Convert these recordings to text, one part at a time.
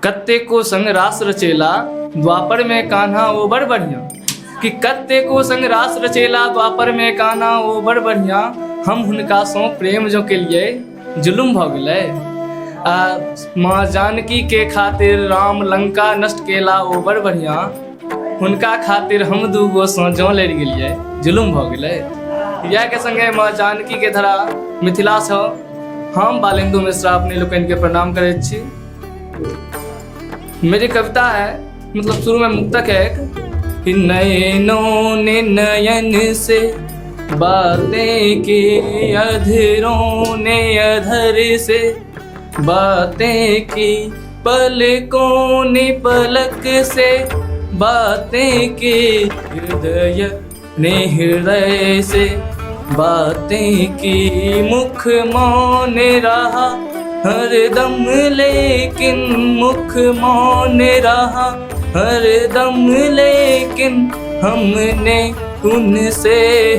कत्ते को संग रास रचेला द्वापर में कान्हा वो बड़ बढ़िया। कि कत्ते को संग रास रचेला द्वापर में कान्हा वो बड़ बढ़िया। हम हुनका सो प्रेम जो के लिए जुलुम भ गेलै। माँ जानकी के खातिर राम लंका नष्ट केला वो बड़ बढ़िया। हुनका खातिर हम दूगो सो जो लड़ गेलिए जुलुम भ गेलै। यह के संगे माँ जानकी के धरा मिथिला से हम बालेंदु मिश्रा अपने लोकन के प्रणाम करे छी। मेरी कविता है, मतलब शुरू में मुक्तक है एक, नयनों ने नयन से बातें की, अधरों ने अधर से बातें की, पलकों ने पलक से बातें की, हृदय ने हृदय से बातें की। मुख मौन रहा हरदम लेकिन, मुख मौन रहा हरदम लेकिन, हमने उनसे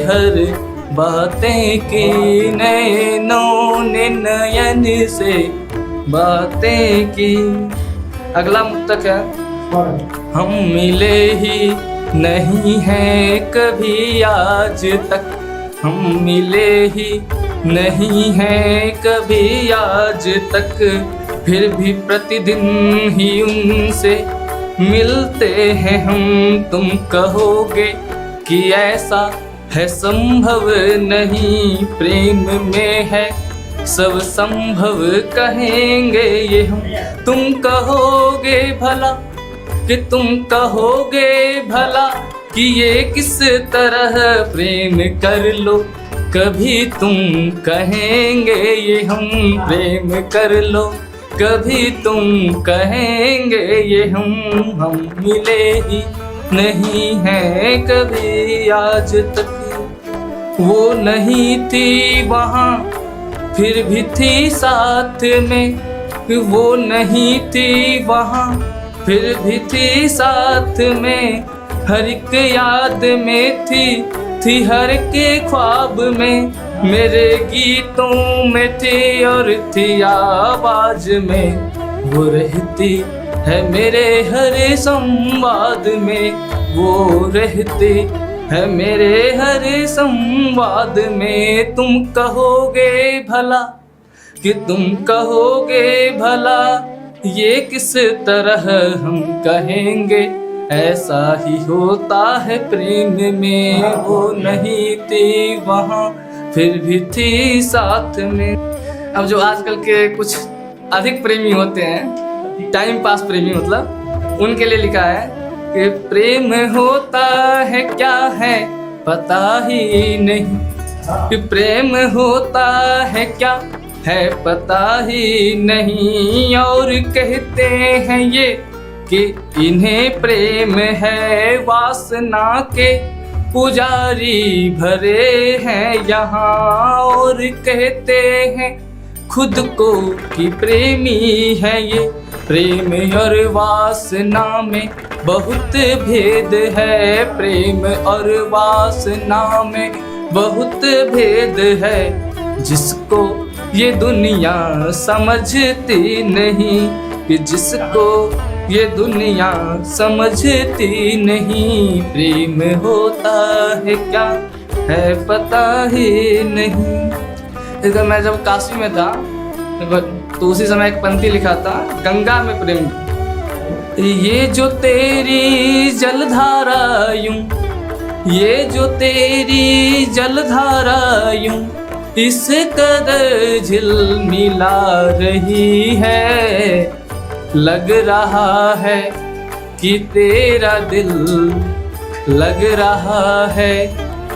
हर बातें की। नैनों ने नयन से बातें की। अगला मुक्तक है, हम मिले ही नहीं हैं कभी आज तक, हम मिले ही नहीं हैं कभी आज तक, फिर भी प्रतिदिन ही उनसे मिलते हैं हम। तुम कहोगे कि ऐसा है संभव नहीं, प्रेम में है सब संभव कहेंगे ये हम। तुम कहोगे भला कि तुम कहोगे भला कि ये किस तरह प्रेम कर लो, कभी तुम कहेंगे ये हम प्रेम कर लो, कभी तुम कहेंगे ये हम मिले ही नहीं हैं कभी आज तक। वो नहीं थी वहाँ फिर भी थी साथ में, वो नहीं थी वहाँ फिर भी थी साथ में, हर एक याद में थी हर के ख्वाब में, मेरे गीतों में थी और थी आवाज में, वो रहती है मेरे हर संवाद में, वो रहती है मेरे हर संवाद में। तुम कहोगे भला कि तुम कहोगे भला ये किस तरह हम कहेंगे, ऐसा ही होता है प्रेम में। वो नहीं थी वहाँ फिर भी थी साथ में। अब जो आजकल के कुछ अधिक प्रेमी होते हैं, टाइम पास प्रेमी मतलब, उनके लिए लिखा है कि प्रेम होता है क्या है पता ही नहीं, कि प्रेम होता है क्या है पता ही नहीं, और कहते हैं ये कि इन्हें प्रेम है वासना के पुजारी भरे हैं यहाँ, और कहते हैं खुद को कि प्रेमी है ये। प्रेम और वासना में बहुत भेद है, प्रेम और वासना में बहुत भेद है, जिसको ये दुनिया समझती नहीं, कि जिसको ये दुनिया समझती नहीं। प्रेम होता है क्या है पता ही नहीं। इधर मैं जब काशी में था तो उसी समय एक पंक्ति लिखा था, गंगा में प्रेम, ये जो तेरी जलधारा यूं, ये जो तेरी जलधारा यूं, इस कदर झिलमिला रही है, लग रहा है कि तेरा दिल, लग रहा है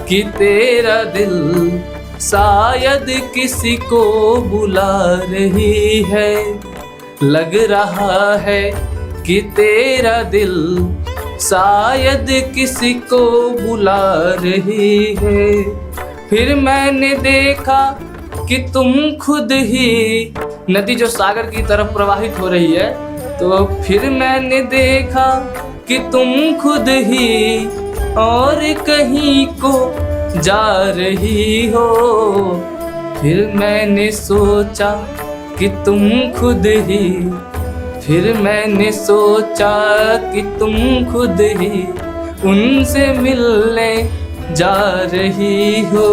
कि तेरा दिल शायद किसी को बुला रही है, लग रहा है कि तेरा दिल शायद किसी को बुला रही है। फिर मैंने देखा कि तुम खुद ही, नदी जो सागर की तरफ प्रवाहित हो रही है, तो फिर मैंने देखा कि तुम खुद ही और कहीं को जा रही हो। फिर मैंने सोचा कि तुम खुद ही फिर मैंने सोचा कि तुम खुद ही उनसे मिलने जा रही हो।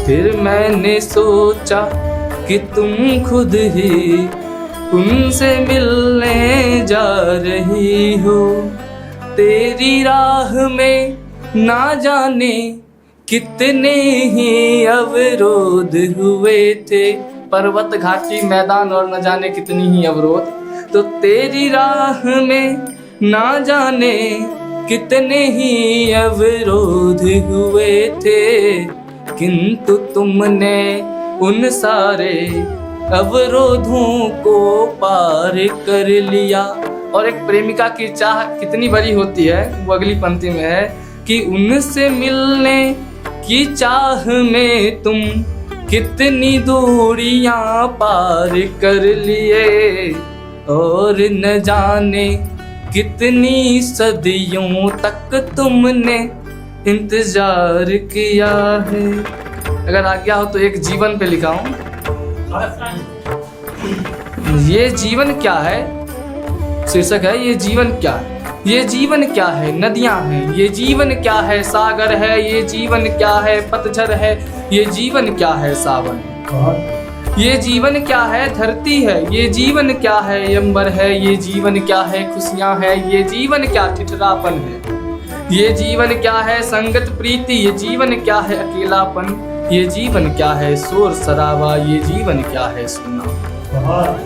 फिर मैंने सोचा कि तुम खुद ही उनसे मिलने जा रही हो। तेरी राह में ना जाने कितने ही अवरोध हुए थे, पर्वत घाटी मैदान और न जाने कितनी ही अवरोध। तो तेरी राह में ना जाने कितने ही अवरोध हुए थे, किंतु तुमने उन सारे अवरोधों को पार कर लिया। और एक प्रेमिका की चाह कितनी बड़ी होती है वो अगली पंक्ति में है कि उनसे मिलने की चाह में तुम कितनी दूरियां पार कर लिए, और न जाने कितनी सदियों तक तुमने इंतजार किया है। अगर आज्ञा हो तो एक जीवन पे लिखा हूं। ये जीवन क्या है, शीर्षक है ये जीवन क्या है। ये जीवन क्या है, नदियां हैं। ये जीवन क्या है, सागर है। ये जीवन क्या है, पतझड़ है। ये जीवन क्या है, सावन है। ये जीवन क्या है, धरती है। ये जीवन क्या है, अंबर है। ये जीवन क्या है, खुशियां है। ये जीवन क्या ठिठुरापन है। ये जीवन क्या है, संगत प्रीति। ये जीवन क्या है, अकेलापन। ये जीवन क्या है, शोर शराबा। ये जीवन क्या है, सुना।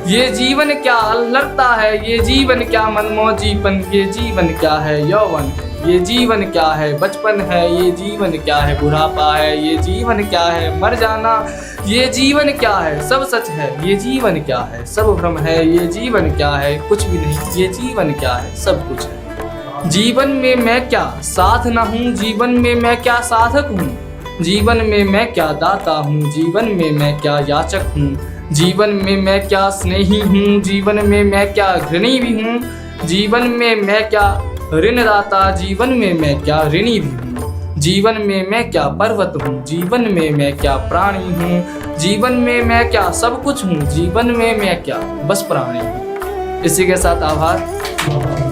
ये जीवन क्या अल्लड़ता है। ये जीवन क्या मनमौजीपन। ये जीवन क्या है, यौवन है। ये जीवन क्या है, बचपन है। ये जीवन क्या है, बुढ़ापा है। ये जीवन क्या है, मर जाना। ये जीवन क्या है, सब सच है। ये जीवन क्या है, सब भ्रम है। ये जीवन क्या है, कुछ भी नहीं। ये जीवन क्या है, सब कुछ है। जीवन में मैं क्या साधना हूँ, जीवन में मैं क्या साधक हूँ। जीवन में मैं क्या दाता हूँ, जीवन में मैं क्या याचक हूँ। जीवन में मैं क्या स्नेही हूँ, जीवन में मैं क्या घृणी भी हूँ। जीवन में मैं क्या ऋणदाता, जीवन में मैं क्या ऋणी भी हूँ। जीवन में मैं क्या पर्वत हूँ, जीवन में मैं क्या प्राणी हूँ। जीवन में मैं क्या सब कुछ हूँ, जीवन में मैं क्या बस प्राणी हूँ। इसी के साथ आभार।